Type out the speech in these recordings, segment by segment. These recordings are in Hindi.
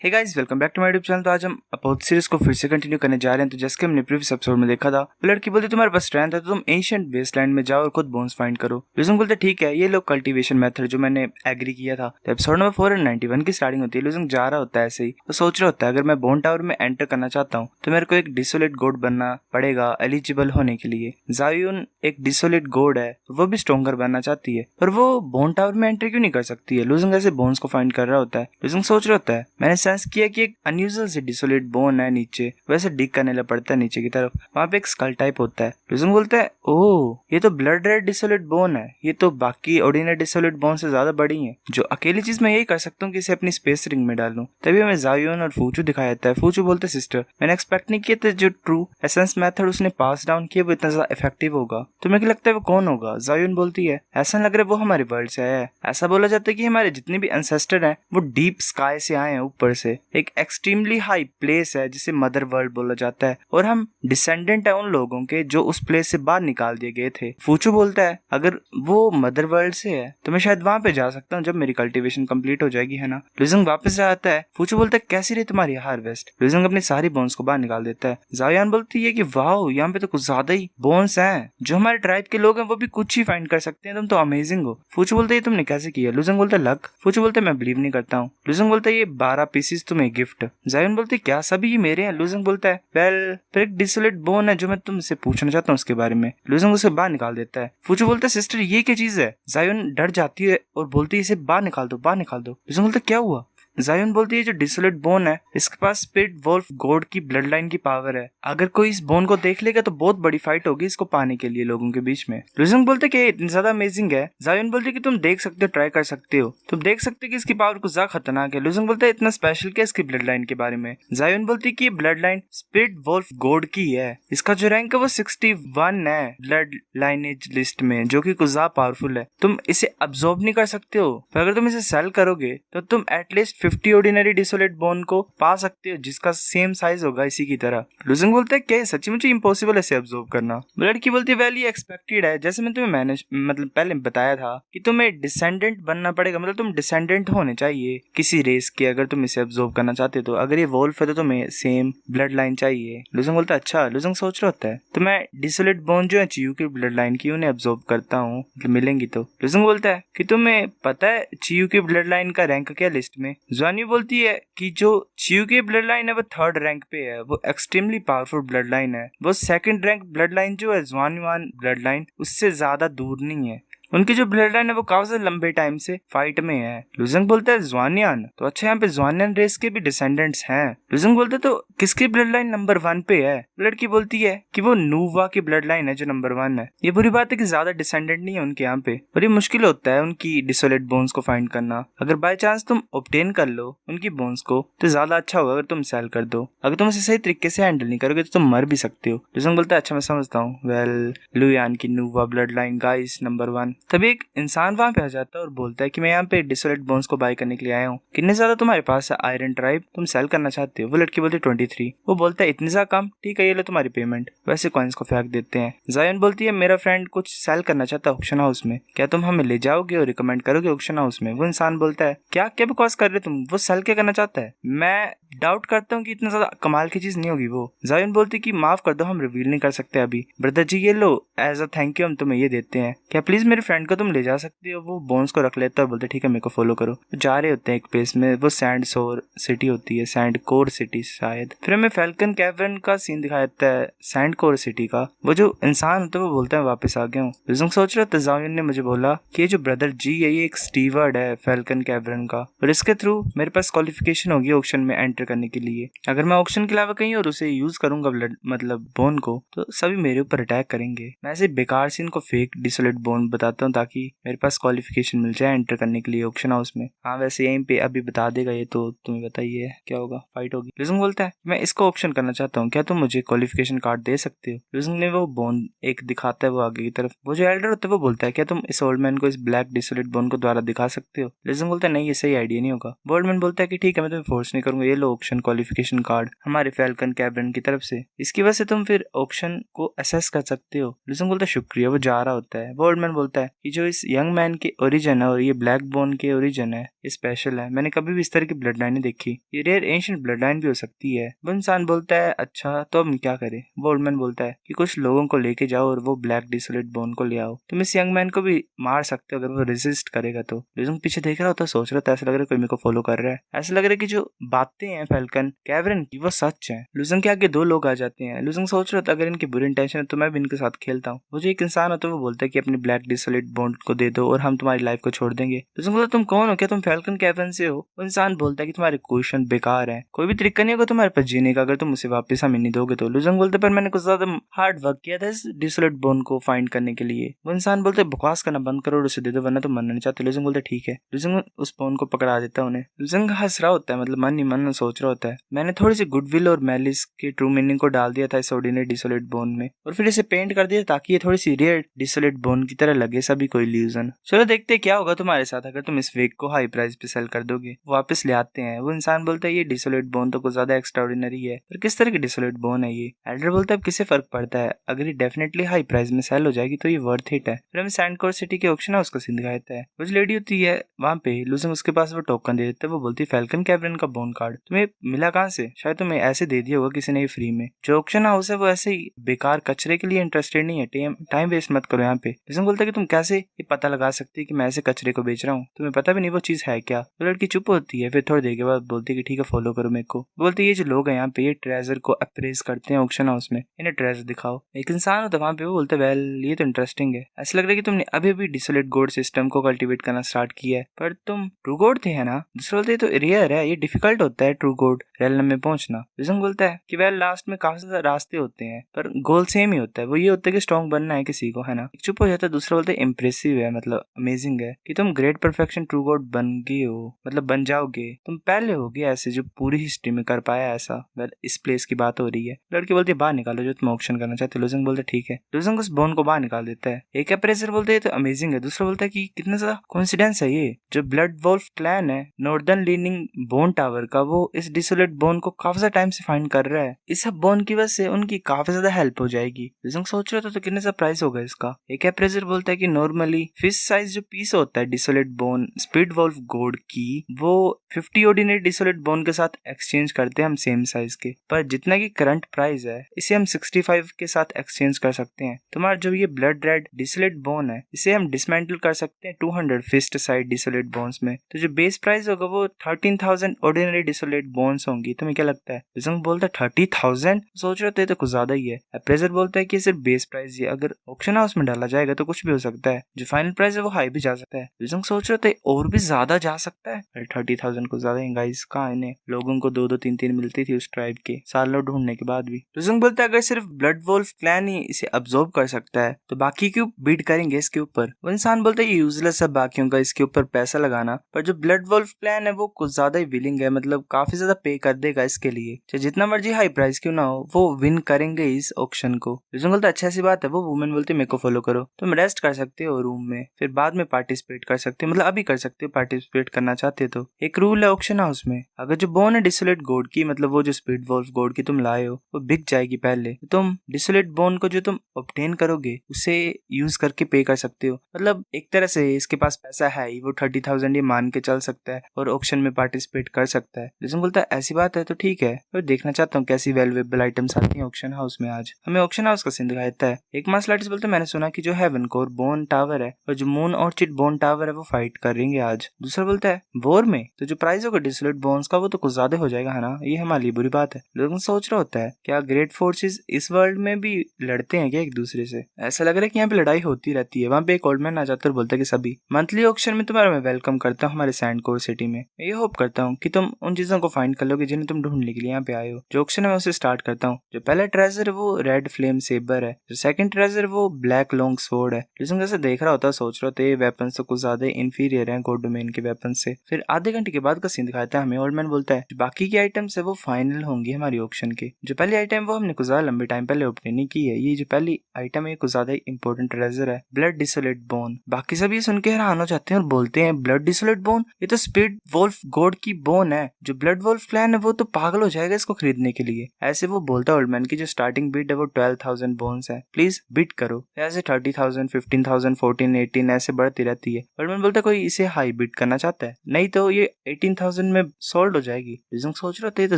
Hey guys, welcome back to my YouTube channel. तो आज हम अपोथ सीरीज को फिर से कंटिन्यू करने जा रहे हैं। तो जैसे कि हमने प्रीवियस एपिसोड में देखा था, लड़की बोलती तुम्हारे पास स्ट्रेंथ है तो तुम एंशिएंट वेस्टलैंड में जाओ और खुद बोन्स फाइंड करो। लुजंग बोलते ठीक है, ये लो कल्टीवेशन मेथड जो मैंने एग्री किया था। तो एपिसोड नंबर 491 की स्टार्टिंग होती है। लुजंग जा रहा होता है ऐसे ही, तो सोच रहा होता है अगर मैं बोन टावर में एंटर करना चाहता हूँ तो मेरे को एक डिसोलेट गोड बनना पड़ेगा एलिजिबल होने के लिए। जायुन एक डिसोलेट गोड है, वो भी स्ट्रॉन्गर बनना चाहती है, पर वो बोन टावर में एंटर क्यों नहीं कर सकती है। लुजंग ऐसे बोन्स को फाइंड कर रहा होता है। लुजंग सोच रहा होता है मैंने सेंस किया कि एक अनयूजुअल से डिसोलेट बोन है नीचे, वैसे डिग करने लग पड़ता है नीचे की तरफ। वहां पे एक स्कल टाइप होता है। लुजंग बोलता है ओह, ये तो ब्लड रेड डिसोलेट बोन है, ये तो बाकी ऑर्डिनरी डिसोलेट बोन से ज्यादा बड़ी है। जो अकेली चीज मैं यही कर सकता हूँ कि इसे अपनी स्पेस रिंग में डाल लूं। तभी हमें जायुन और फूचू दिखाया जाता है। फूचू बोलते सिस्टर, मैंने एक्सपेक्ट नहीं किया था जो ट्रू एसेंस मेथड उसने पास डाउन किया वो इतना ज्यादा इफेक्टिव होगा। तुम्हें क्या लगता है वो कौन होगा? जायुन बोलती है ऐसा लग रहा है वो हमारे वर्ल्ड से आया है। ऐसा बोला जाता है कि हमारे जितने भी एंसेस्टर हैं वो डीप स्काई से आए हैं, ऊपर से एक एक्सट्रीमली हाई प्लेस है जिसे मदर वर्ल्ड बोला जाता है, और हम डिसेंडेंट है उन लोगों के जो उस प्लेस से बाहर निकाल दिए गए थे। फूचू बोलता है अगर वो मदर वर्ल्ड से है तो मैं शायद वहां पे जा सकता हूँ जब मेरी कल्टीवेशन कंप्लीट हो जाएगी, है ना। लुजंग वापस आता है। फूचू बोलता है कैसी रही तुम्हारी हार्वेस्ट। लुजंग अपनी सारी बोन्स को बाहर निकाल देता है। जायान बोलती है कि वाह, यहाँ पे तो कुछ ज्यादा ही बोन्स हैं, जो हमारे ट्राइब के लोग हैं वो भी कुछ ही फाइंड कर सकते हैं, तुम तो अमेजिंग हो। फूचू बोलते है तुमने कैसे किया? लुजंग बोलता है लक। फूचू बोलते मैं बिलीव नहीं करता हूँ। लुजंग बोलता है ये 12 पीसेस तुम्हें गिफ्ट। जायुन बोलते क्या सभी ये मेरे हैं? लुजंग बोलता है वेल, फिर एक डिसोलेट बोन है जो मैं तुमसे पूछना चाहता हूँ उसके बारे में। लुजंग उसे बाहर निकाल देता है। फूचू बोलता है सिस्टर ये क्या चीज है? जायुन डर जाती है और बोलती है इसे बाहर निकाल दो, बाहर निकाल दो। लुजंग बोलता क्या हुआ? जायुन बोलती है जो डिसोलेट बोन है इसके पास स्पिरिट वोल्फ गॉड की ब्लड लाइन की पावर है, अगर कोई इस बोन को देख लेगा तो बहुत बड़ी फाइट होगी इसको पाने के लिए लोगों के बीच में। लुजंग बोलते कि इतनी ज्यादा अमेजिंग है। जायुन बोलती कि तुम देख सकते हो, ट्राई कर सकते हो, तुम देख सकते हो कि इसकी पावर कुछ ज्यादा खतरनाक है। लुजंग बोलते इतना स्पेशल क्या इसकी ब्लड लाइन के बारे में? जायुन बोलती कि blood line spirit wolf god की है, इसका जो रैंक है वो 61 है ब्लड लाइनेज लिस्ट में, जो कि कुछ ज्यादा पावरफुल है। तुम इसे अब्सॉर्ब नहीं कर सकते हो, पर अगर तुम इसे सेल करोगे तो तुम एटलीस्ट 50 ऑर्डिनरी डिसोलेट बोन को पा सकते हो जिसका सेम साइज होगा इसी की तरह। लुजंग बोलता है क्या सच्ची मुझे इम्पॉसिबल है इसे अब्सॉर्ब करना? लड़की बोलती है वेल ये एक्सपेक्टेड है, जैसे मैं तुम्हें मैंने मतलब पहले बताया था कि तुम्हें डिसेंडेंट बनना पड़ेगा, मतलब तुम डिसेंडेंट होने चाहिए किसी रेस के अगर तुम इसे अब्सॉर्ब करना चाहते हो। तो अगर ये वोल्फ है तो तुम्हें सेम ब्लड लाइन चाहिए। लुजंग बोलता है अच्छा। लुजंग सोच रहा होता है तो मैं डिसोलेट बोन जो है चियू की ब्लड लाइन की उन्हें अब्सॉर्ब करता हूँ, मिलेंगी तो। लुजंग बोलता है कि तुम्हें पता है चियू की ब्लड लाइन का रैंक क्या लिस्ट में? ज्वानी बोलती है कि जो चियू की ब्लड लाइन है वो 3rd रैंक पे है, वो एक्सट्रीमली पावरफुल ब्लड लाइन है। वो 2nd रैंक ब्लड लाइन जो है ज्वानवान ब्लड लाइन उससे ज्यादा दूर नहीं है। उनकी जो ब्लड लाइन है वो काफी लंबे टाइम से फाइट में है। लुजंग बोलता है ज्वानियान, तो अच्छा यहाँ पे ज्वानियान रेस के भी डिसेंडेंट्स हैं। लुजंग बोलते तो किसकी ब्लड लाइन नंबर 1 पे है? लड़की बोलती है कि वो नूवा की ब्लड लाइन है जो नंबर 1 है। ये बुरी बात है कि ज्यादा डिसेंडेंट नहीं है उनके यहाँ पे, और ये मुश्किल होता है उनकी डिसोलेट बोन्स को फाइंड करना। अगर बाय चांस तुम ऑब्टेन कर लो उनकी बोन्स को तो ज्यादा अच्छा होगा अगर तुम सेल कर दो। अगर तुम इसे सही तरीके से हैंडल नहीं करोगे तो तुम मर भी सकते हो। लुजंग बोलता है अच्छा मैं समझता हूँ। वेल, लुयान की नूवा ब्लड लाइन गाइस नंबर 1। तभी एक इंसान वहां पे आ जाता है और बोलता है कि मैं यहाँ पे डिसोलेट बोन्स को बाय करने के लिए आया हूँ, कितने ज्यादा तुम्हारे पास है आयरन ट्राइब तुम सेल करना चाहते हो? वो लड़की बोलती है 23। वो बोलता है इतनी ज्यादा कम, ठीक है ये लो तुम्हारी पेमेंट। वैसे कॉइन्स को फेंक देते हैं। जायन बोलती है मेरा फ्रेंड कुछ सेल करना चाहता है ऑक्शन हाउस में, क्या तुम हमें ले जाओगे और रिकमेंड करोगे ऑक्शन हाउस में? वो इंसान बोलता है क्या क्या बकवास कर रहे तुम, वो सेल क्या करना चाहता है? मैं डाउट करता हूँ कि इतना ज्यादा कमाल की चीज नहीं होगी वो। जायन बोलती कि माफ कर दो हम रिवील नहीं कर सकते अभी। ब्रदर जी ये लो एज अ थैंक यू हम तुम्हें ये देते हैं, क्या प्लीज मेरे फ्रेंड को तुम ले जा सकते हो? वो बोन्स को रख लेता है और बोलते ठीक है मेरे को फॉलो करो। तो जा रहे होते हैं एक प्लेस में, वो सैंड सोर सिटी होती है, सैंड कोर सिटी शायद। फिर हमें फैल्कन कैवर्न का सीन दिखाया जाता है सैंड कोर सिटी का। वो जो इंसान होता है वो बोलता है वापस आ गया हूँ। लुजंग सोच रहा था जायुन ने मुझे बोला कि ये जो ब्रदर जी है ये एक स्टीवर्ड है फैल्कन कैवर्न का, और इसके थ्रू मेरे पास क्वालिफिकेशन होगी ऑक्शन में एंटर करने के लिए। अगर मैं ऑक्शन के अलावा कहीं और उसे यूज करूंगा ब्लड मतलब बोन को तो सभी मेरे ऊपर अटैक करेंगे। मैं ऐसे बेकार से इनको फेक डिसोलेट बोन बताता हूँ ताकि मेरे पास क्वालिफिकेशन मिल जाए एंटर करने के लिए ऑक्शन हाउस में। हाँ वैसे यहीं पे अभी बता देगा ये, तो तुम्हें बताइए क्या होगा, फाइट होगी। लुजंग बोलता है मैं इसको ऑप्शन करना चाहता हूँ, क्या तुम मुझे क्वालिफिकेशन कार्ड दे सकते हो? लुजंग ने वो बोन एक दिखाता है वो आगे की तरफ। वो जो एल्डर होता है वो बोलता है क्या तुम इस ओल्ड मैन को इस ब्लैक डिसोलेट बोन को द्वारा दिखा सकते हो? लुजंग बोलता है नहीं ये सही आइडिया नहीं होगा। ओल्ड मैन बोलता है कि ठीक है मैं तुम्हें फोर्स नहीं करूंगा, ये लो ऑक्शन क्वालिफिकेशन कार्ड हमारे फैल्कन कैबिन की तरफ से, इसकी वजह से तुम फिर ऑक्शन को असेस कर सकते हो। लुजंग बोलता है शुक्रिया। वो जा रहा होता है। वो ओल्ड मैन बोलता है कि जो इस यंग मैन के ओरिजिन है और ये ब्लैक बोन के ओरिजिन है ये स्पेशल है। मैंने कभी भी इस तरह की ब्लड लाइन नहीं देखी, ये रेयर एंशिएंट ब्लड लाइन भी हो सकती है। वो इंसान बोलता है अच्छा तो हम क्या करें। वो ओल्ड मैन बोलता है कि कुछ लोगों को लेके जाओ और वो ब्लैक डिसोलेट बोन को ले आओ। तुम इस यंग मैन को भी मार सकते हो अगर वो रेजिस्ट करेगा तो। लुजंग पीछे देख रहा होता, सोच रहा था ऐसा लग रहा है कोई मेरे को फॉलो कर रहा है। ऐसा लग रहा है कि जो बातें हैं फैल्कन कैवरन की वो सच है। लुजंग के आगे दो लोग आ जाते हैं। लुजंग सोच रहा था अगर इनकी बुरी इंटेंशन है तो मैं भी इनके साथ खेलता हूँ। मुझे एक इंसान होता है वो बोलता है कि अपनी ब्लैक डिसोलेट बोन को दे दो और हम तुम्हारी लाइफ को छोड़ देंगे। लुजंग बोलता तुम कौन हो, क्या तुम फैल्कन कैवरन से हो। वो इंसान बोलता है कि तुम्हारे क्वेश्चन बेकार है, कोई भी तरीका नहीं होगा तुम्हारे पास जीने का अगर तुम उसे वापस हमें नहीं दोगे तो। लुजंग बोलते पर मैंने कुछ ज्यादा हार्ड वर्क किया था इस डिसोलेट बोन को फाइंड करने के लिए। वो इंसान बोलते बकवास करना बंद करो और उसे दे दो वरना तुम मरना नहीं चाहते। लुजंग बोलते ठीक है। लुजंग उस बोन को पकड़ा देता है उन्हें। लुजंग हंस रहा होता है, मतलब मन ही मन सोच रहा होता है मैंने थोड़ी सी गुडविल और मैलिस के ट्रू मीनिंग को डाल दिया था इस ऑर्डिनरी डिसोलेट बोन में और फिर इसे पेंट कर दिया ताकि ये थोड़ी सी रेयर डिसोलेट बोन की तरह लगे, सभी कोई इल्यूजन। चलो देखते क्या होगा तुम्हारे साथ अगर तुम इस वेग को हाई प्राइस पे सेल कर दोगे। वापस ले आते हैं। वो इंसान बोलता है ये डिसोलेट बोन तो कुछ ज्यादा एक्स्ट्राऑर्डिनरी है, पर किस तरह की डिसोलेट बोन है ये। एल्डर बोलता है अब किसे फर्क पड़ता है, अगर ये डेफिनेटली हाई प्राइस में सेल हो जाएगी तो ये वर्थ इट है। फिर हमें सैंडकोर सिटी के ऑक्शन हाउस का सीन दिखाता है। वो जो लेडी होती है वहाँ पे लुजंग उसके पास वो टोकन दे देता है। वो बोलती है फैल्कन कैवरन का बोन कार्ड तुम्हें मिला कहाँ से, शायद तुम्हें ऐसे दे दिया होगा किसी ने फ्री में। जो ऑक्शन हाउस है वो ऐसे ही बेकार कचरे के लिए इंटरेस्टेड नहीं है, टाइम वेस्ट मत करो यहाँ पे। लुजंग बोलता है कि तुम कैसे ये पता लगा सकती है कि मैं ऐसे कचरे को बेच रहा हूँ, तुम्हें पता भी नहीं वो चीज है क्या। तो लड़की चुप होती है, फिर थोड़ी देर के बाद बोलती है कि ठीक है फॉलो करो मेरे को। बोलती है ये जो लोग हैं यहाँ पे ये ट्रेजर को अप्रेज करते हैं ऑक्शन हाउस में, इन्हें ट्रेजर दिखाओ। एक इंसान होता है वहाँ पे, वो बोलते वेल ये तो इंटरेस्टिंग है, ऐसा लग रहा है कि तुमने अभी अभी डिसोलेट गोड सिस्टम को कल्टीवेट करना स्टार्ट किया है, पर तुम ट्रू गोड थे है ना। दूसरा बोलते तो रेयर है, ये डिफिकल्ट होता है ट्रू गोड रेलम में पहुंचना। लुजंग बोलता है कि वेल लास्ट में काफी ज्यादा रास्ते होते हैं पर गोल सेम ही होता है, वो ये होता है कि स्ट्रॉन्ग बनना है किसी को, है ना। चुप हो जाता है। दूसरा बोलते है इम्प्रेसिव है, मतलब अमेजिंग है कि तुम ग्रेट परफेक्शन ट्रू गॉड बन गए हो, मतलब बन जाओगे। तुम पहले होगे ऐसे जो पूरी हिस्ट्री में कर पाया ऐसा। वेल इस प्लेस की बात हो रही है। लड़की बोलती है बाहर निकालो जो तुम ऑक्शन करना चाहते हो। लुजंग बोलते ठीक है। लुजंग उस बोन को बाहर निकाल देता है। एक अप्रेजर बोलते है तो अमेजिंग है। दूसरा बोलता है कि कितना ज्यादा कोइंसिडेंस है ये, जो ब्लड वॉल्फ क्लैन है नॉर्दर्न लीनिंग बोन टावर का, वो इस डिसोलेट बोन को काफी ज्यादा टाइम से फाइंड कर रहा है। इस सब बोन की वजह से उनकी काफी ज्यादा हेल्प हो जाएगी। लुजंग सोच रहा था तो कितने सा प्राइस होगा इसका। एक अप्रेजर बोलता है कि नॉर्मली फिश साइज जो पीस होता है डिसोलेट बोन स्पीड वॉल्फ गोड की, वो 50 ऑर्डिनरी डिसोलेट बोन के साथ एक्सचेंज करते हैं हम सेम साइज के, पर जितना की करंट प्राइस है इसे हम 65 के साथ एक्सचेंज कर सकते हैं। तुम्हारा जो ये ब्लड रेड डिसोलेट बोन है इसे हम डिसमेंटल कर सकते हैं 200 फिस्ट साइड डिसोलेट बोन्स में, तो जो बेस प्राइस होगा वो 13,000 ऑर्डिनरी डिसोलेट बोन्स होंगी। तुम्हें क्या लगता है। लुजंग बोलता है 30,000, सोच रहे थे तो कुछ ज्यादा ही है। अप्रेजर बोलता है कि सिर्फ बेस प्राइस ही, अगर ऑक्शन हाउस में डाला जाएगा तो कुछ भी हो सकता है, जो फाइनल प्राइस है वो हाई भी जा सकता है। लुजंग सोच रहे थे और भी ज्यादा जा सकता है। 30,000 को ज्यादा ही गाइस, कहाँ इन्हें लोगों को 2-2 3-3 मिलती थी उस ट्राइब के सालों ढूंढने के बाद भी। लुजंग बोलता है अगर सिर्फ ब्लड वॉल्फ क्लैन ही इसे अब्सॉर्ब कर सकता है तो बाकी क्यों बीट करेंगे इसके ऊपर। वो इंसान बोलता है ये यूजलेस है बाकियों का इसके ऊपर पैसा लगाना, पर जो ब्लड वॉल्फ क्लैन है वो कुछ ज्यादा ही विलिंग है, मतलब काफी ज्यादा पे कर देगा इसके लिए, चाहे जितना मर्जी हाई प्राइस क्यों ना हो वो विन करेंगे इस ऑक्शन को। लुजंग बोलता है अच्छा सी बात है। वो वुमेन बोलती है मेरे को फॉलो करो, तुम रेस्ट कर सकते हो रूम में, फिर बाद में पार्टिसिपेट कर सकते हो, मतलब अभी कर सकते हो पार्टिसिपेट करना चाहते हो तो। एक रूल है ऑक्शन हाउस में, अगर जो बोन है डिसोलेट गोड की, मतलब वो जो स्पीड वॉल्फ गोड की तुम लाए हो वो बिक जाएगी पहले, तो तुम डिसोलेट बोन को जो तुम ऑब्टेन करोगे उसे यूज करके पे कर सकते हो। मतलब एक तरह से इसके पास पैसा है ही, वो 30,000 ये मान के चल सकता है और ऑक्शन में पार्टिसिपेट कर सकता है। लुजंग बोलता है ऐसी बात है तो ठीक है, मैं देखना चाहता हूँ कैसी वैल्यूएबल आइटम्स आती हैं ऑक्शन हाउस में। आज हमें ऑक्शन हाउस का सीन दिखाता है। एक मार्शल आर्टिस्ट बोलते हैं मैंने सुना कि जो हेवन कोर बोन टावर है और जो मून ऑर्चिड बोन टावर है वो फाइट करेंगे आज। दूसरा बोलता है वॉर में, तो जो प्राइस होगा डिसोलेट बोन्स का वो तो कुछ ज्यादा हो जाएगा, है ना, ये हमारे लिए बुरी बात है। लोग सोच रहा होता है क्या ग्रेट फोर्सेस इस वर्ल्ड में भी लड़ते हैं क्या एक दूसरे से। ऐसा लग रहा है कि यहाँ पे लड़ाई होती रहती है। वहाँ पे एक ओल्ड मैन आ जाता है और बोलता है कि सभी मंथली ऑक्शन में तुम्हारा मैं वेलकम करता हूँ हमारे सैंडकोर सिटी में। मैं ये होप करता हूँ कि तुम उन चीजों को फाइंड कर लोगे जिन्हें तुम ढूंढने के लिए यहाँ पे आए हो। जो ऑक्शन है मैं उसे स्टार्ट करता हूँ। जो पहला ट्रेजर है वो रेड फ्लेम सेबर है, जो सेकंड ट्रेजर वो ब्लैक लॉन्ग स्वॉर्ड है। जिसमें जैसे देख रहा होता सोच रहा था ये वेपन से कुछ ज्यादा इंफीरियर है गॉड डोमेन के वेपन से। फिर आधे घंटे के बाद का सीन दिखाता है हमें। ओल्ड मैन बोलता है बाकी की आइटम्स है वो फाइनल होंगी हमारी ऑक्शन के। जो पहली आइटम वो हमने कुछ ज्यादा लंबे टाइम पहले ऑब्टेन की है। ये जो पहली आइटम है कुछ ज्यादा इंपॉर्टेंट ट्रेजर है, ब्लड डिसोलेट बोन। बाकी सब ये सुन के हैरान हो जाते हैं और बोलते हैं ब्लड डिसोलेट बोन, ये तो स्पीड वॉल्फ गॉड की बोन है। जो ब्लड वॉल्फ क्लैन है वो तो पागल हो जाएगा इसको खरीदने के लिए। ऐसे वो बोलता है ओल्ड मैन की जो स्टार्टिंग बिड है वो 12,000 बोन्स है, प्लीज बिड करो। ऐसे 30,000, 15,000 16,000, 14, 18 ऐसे बढ़ती रहती है। बट बोलता कोई इसे हाई बिड करना चाहता है, नहीं तो ये 18,000 में सोल्ड हो जाएगी। लुजिंग सोच रहा था ये तो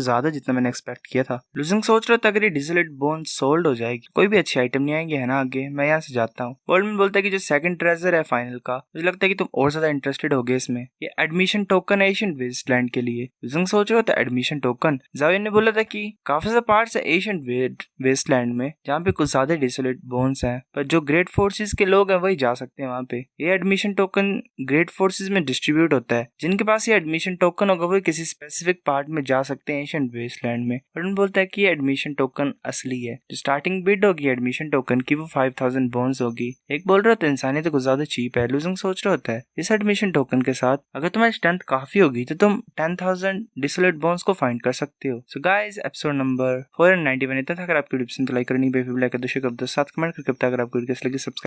ज्यादा जितना मैंने एक्सपेक्ट किया था। लुजिंग सोच रहा था अगर ये डिसोलेट बोन सोल्ड हो जाएगी कोई भी अच्छी आइटम नहीं आएंगे है ना आगे, मैं यहाँ से जाता हूँ। वर्ल्डमैन बोलता है कि जो सेकंड ट्रेजर है फाइनल का, मुझे लगता है कि तुम और ज्यादा इंटरेस्टेड होगे इसमें। ये एडमिशन टोकन है एशियंट वेस्टलैंड के लिए। लुजिंग सोच रहा था एडमिशन टोकन। जावियर ने बोला था कि काफी ज्यादा पार्ट्स है एशियंट वेस्टलैंड में जहाँ पे कुछ ज्यादा डिसोलेट बोन्स हैं, पर जो ग्रेट फोर्सेस के लोग हैं वही जा सकते हैं वहाँ पे। ये एडमिशन टोकन ग्रेट फोर्सेस में डिस्ट्रीब्यूट होता है, जिनके पास ये एडमिशन टोकन होगा वो किसी स्पेसिफिक पार्ट में जा सकते हैं एशियंट वेस्टलैंड में। बट बोलता है कि ये एडमिशन टोकन असली है। जो स्टार्टिंग बिड होगी एडमिशन टोकन की वो 5,000 बोन्स होगी। एक बोल रहा था इंसानियत तो कुछ ज्यादा चीप है। लुजिंग सोच रहा होता है इस एडमिशन टोकन के साथ अगर तुम्हारी स्ट्रेंथ काफी होगी तो तुम 10,000 डिसोलेट बोन्स को फाइंड कर सकते हो। सो गाइस एपिसोड नंबर 491 इतना था। अगर आपकी वीडियो पसंद तो लाइक करनी, बेफिजूल लाइक कर दो, शेयर कर दो, साथ कमेंट करके बताया अगर आपको वीडियो कैसी लगी। सब्सक्राइब